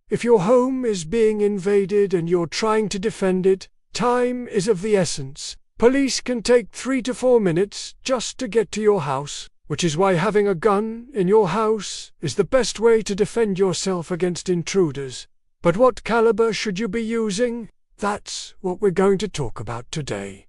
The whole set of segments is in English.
If your home is being invaded and you're trying to defend it, time is of the essence. Police can take 3 to 4 minutes just to get to your house, which is why having a gun in your house is the best way to defend yourself against intruders. But what caliber should you be using? That's what we're going to talk about today.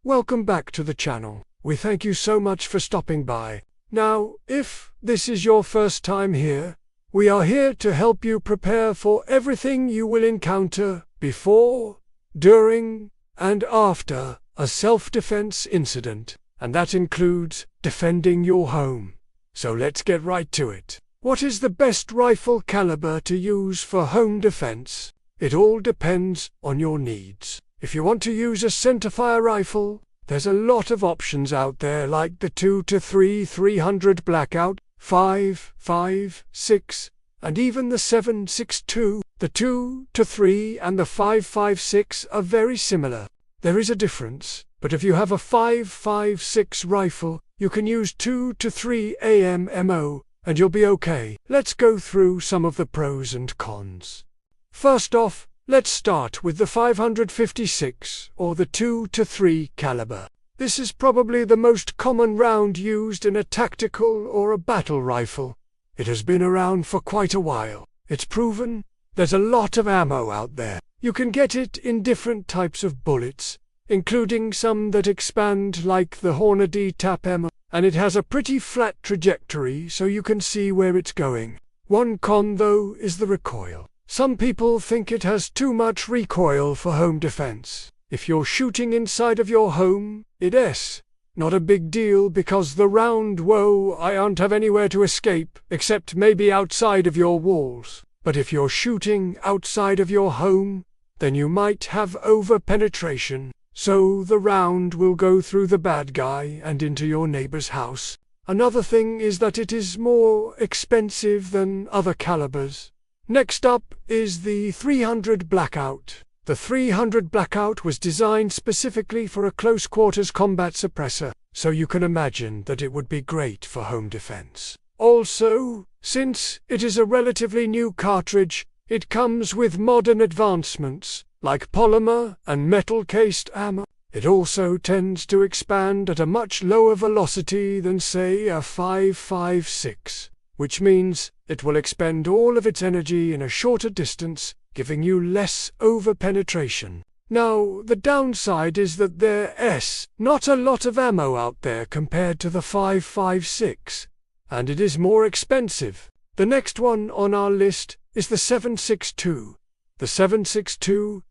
Welcome back to the channel. We thank you so much for stopping by. Now, if this is your first time here, we are here to help you prepare for everything you will encounter before, during, and after a self-defense incident, and that includes defending your home. So let's get right to it. What is the best rifle caliber to use for home defense? It all depends on your needs. If you want to use a centerfire rifle, there's a lot of options out there like the 2-3 300 Blackout, 5.56, and even the 7.62. The 2-3 and the 5.56 are very similar. There is a difference, but if you have a 5.56 rifle, you can use 2-3 AMMO, and you'll be okay. Let's go through some of the pros and cons. First off, let's start with the 556 or the 2-3 caliber. This is probably the most common round used in a tactical or a battle rifle. It has been around for quite a while. It's proven. There's a lot of ammo out there. You can get it in different types of bullets, including some that expand like the Hornady TAP ammo, and it has a pretty flat trajectory so you can see where it's going. One con though is the recoil. Some people think it has too much recoil for home defense. If you're shooting inside of your home, it's not a big deal because the round I don't have anywhere to escape except maybe outside of your walls. But if you're shooting outside of your home, then you might have over-penetration, so the round will go through the bad guy and into your neighbor's house. Another thing is that it is more expensive than other calibers. Next up is the 300 Blackout. The 300 Blackout was designed specifically for a close-quarters combat suppressor, so you can imagine that it would be great for home defense. Also, since it is a relatively new cartridge, it comes with modern advancements, like polymer and metal-cased ammo. It also tends to expand at a much lower velocity than, say, a 5.56, which means it will expend all of its energy in a shorter distance, giving you less over-penetration. Now, the downside is that there's not a lot of ammo out there compared to the 5.56, and it is more expensive. The next one on our list is the 7.62. The 7.62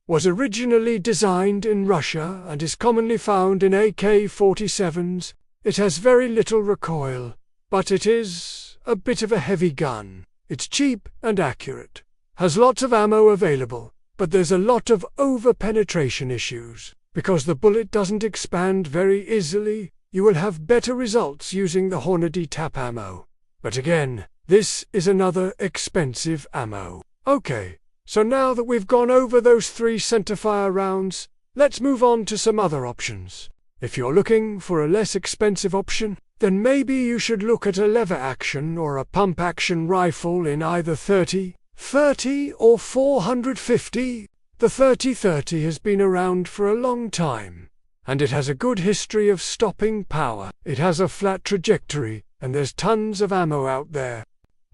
was originally designed in Russia and is commonly found in AK-47s. It has very little recoil, but it is a bit of a heavy gun. It's cheap and accurate, has lots of ammo available, but there's a lot of over-penetration issues. Because the bullet doesn't expand very easily, you will have better results using the Hornady TAP ammo. But again, this is another expensive ammo. Okay, so now that we've gone over those 3 centerfire rounds, let's move on to some other options. If you're looking for a less expensive option, then maybe you should look at a lever-action or a pump-action rifle in either 30 or 450. The 30-30 has been around for a long time, and it has a good history of stopping power. It has a flat trajectory, and there's tons of ammo out there.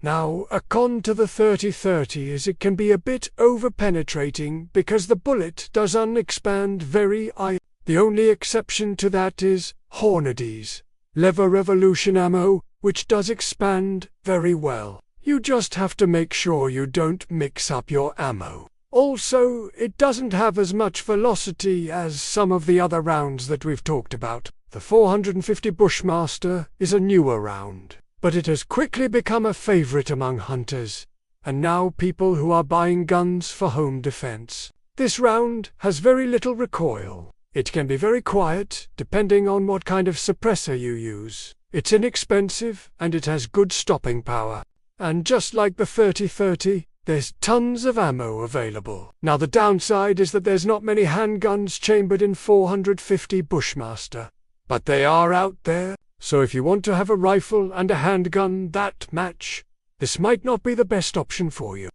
Now, a con to the 30-30 is it can be a bit over-penetrating because the bullet doesn't expand very high. The only exception to that is Hornady's Lever Revolution ammo, which does expand very well. You just have to make sure you don't mix up your ammo. Also, it doesn't have as much velocity as some of the other rounds that we've talked about. The 450 Bushmaster is a newer round, but it has quickly become a favorite among hunters, and now people who are buying guns for home defense. This round has very little recoil. It can be very quiet, depending on what kind of suppressor you use. It's inexpensive, and it has good stopping power. And just like the 30-30, there's tons of ammo available. Now the downside is that there's not many handguns chambered in 450 Bushmaster. But they are out there, so if you want to have a rifle and a handgun that match, this might not be the best option for you.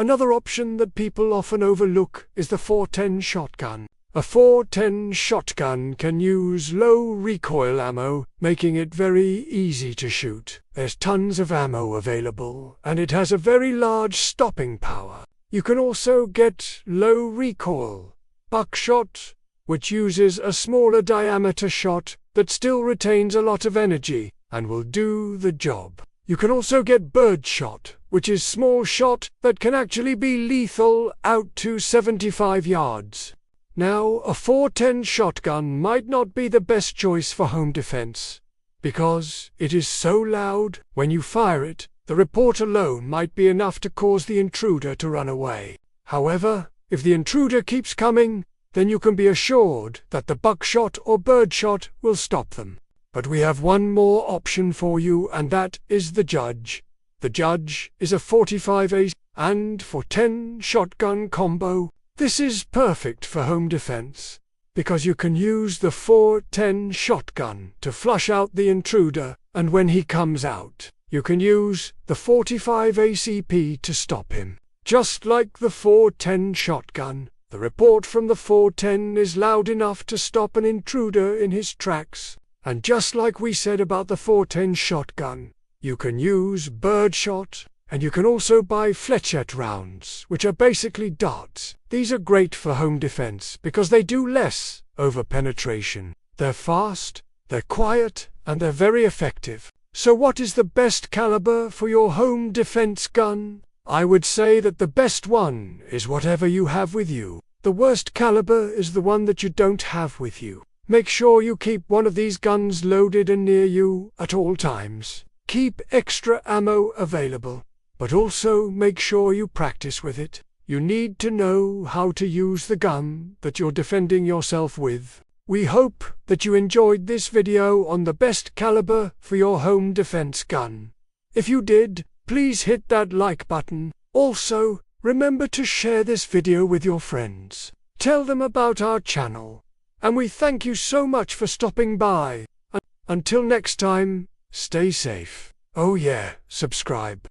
Another option that people often overlook is the 410 shotgun. A 410 shotgun can use low recoil ammo, making it very easy to shoot. There's tons of ammo available, and it has a very large stopping power. You can also get low recoil buckshot, which uses a smaller diameter shot that still retains a lot of energy and will do the job. You can also get birdshot, which is small shot that can actually be lethal out to 75 yards. Now, a 410 shotgun might not be the best choice for home defense, because it is so loud when you fire it. The report alone might be enough to cause the intruder to run away. However, if the intruder keeps coming, then you can be assured that the buckshot or birdshot will stop them. But we have one more option for you, and that is the Judge. The Judge is a 45 and 410 shotgun combo. This is perfect for home defense, because you can use the 410 shotgun to flush out the intruder, and when he comes out, you can use the 45 ACP to stop him. Just like the 410 shotgun, the report from the 410 is loud enough to stop an intruder in his tracks. And just like we said about the 410 shotgun, you can use birdshot, and you can also buy fletchette rounds, which are basically darts. These are great for home defense because they do less over-penetration. They're fast, they're quiet, and they're very effective. So what is the best caliber for your home defense gun? I would say that the best one is whatever you have with you. The worst caliber is the one that you don't have with you. Make sure you keep one of these guns loaded and near you at all times. Keep extra ammo available, but also make sure you practice with it. You need to know how to use the gun that you're defending yourself with. We hope that you enjoyed this video on the best caliber for your home defense gun. If you did, please hit that like button. Also, remember to share this video with your friends. Tell them about our channel. And we thank you so much for stopping by. Until next time, stay safe. Oh yeah, subscribe.